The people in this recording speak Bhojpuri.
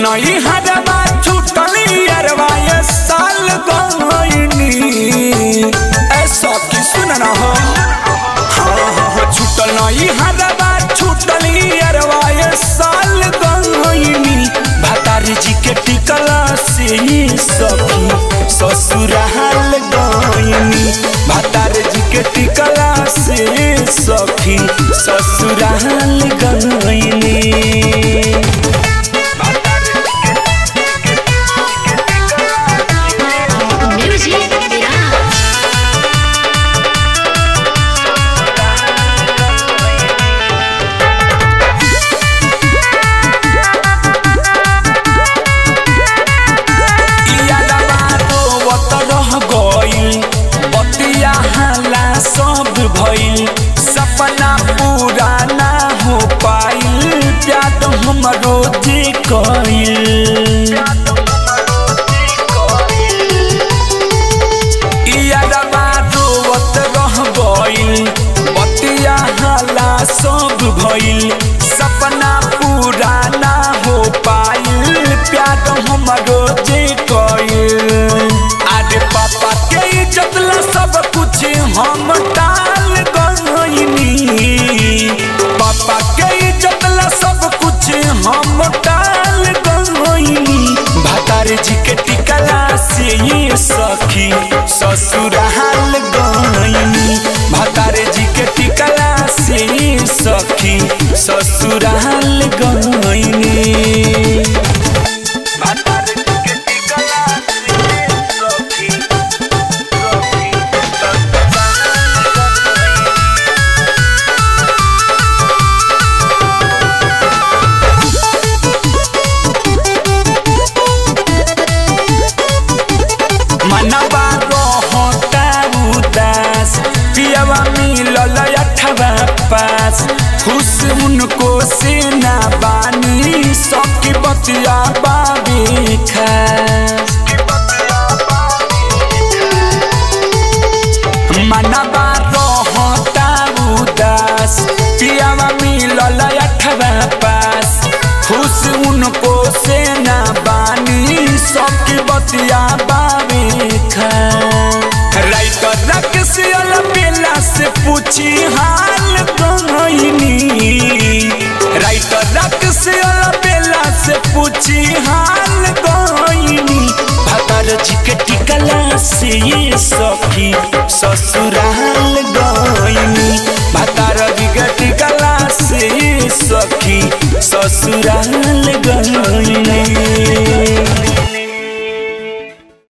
नहीं हरवा छूटली अरवा ये साल गईनी ऐसा की सुनना हो। हाँ छूटल नहीं हरवा छूटली अरवा ये साल गईनी भतारी जी के टिकला से सखी ससुराल गईनी भतारी जी के टिकला से सखी ससुराल गईनी। सपना पूरा ना हो पाइल प्यार हमरो जे कइल यादवा रोवत रह गइल बतिया हाला सब भइल सपना पूरा ना हो पाइल प्यार हमरो जे कइल। अरे पापा के इज्जत ला सब कुछ हम टाल गईनी पापा के इज्जत ला सब कुछ हम टाल गईनी भतार जी के टिकला से ये सखी ससुराल गईनी भतार जी के टिकला से ये सखी ससुराल गईनी। मनवा रहता उदास पियवा मिलल अठवा पास खुश उनको से ना बानी सबकी बतिया बाबे खास। मनवा रहता उदास पियवा मिलल अठवा पास खुश उनको से ना बानी सबकी बतिया बाबे राइटर रक्सियल बेला से पूछी हाल गईनी राइटर रक्सियल बेला से पूछी हाल गईनी भतार जी के टिकला से ये सखी ससुराल गईनी भतार जी के टिकला से ये सखी ससुराल गईनी।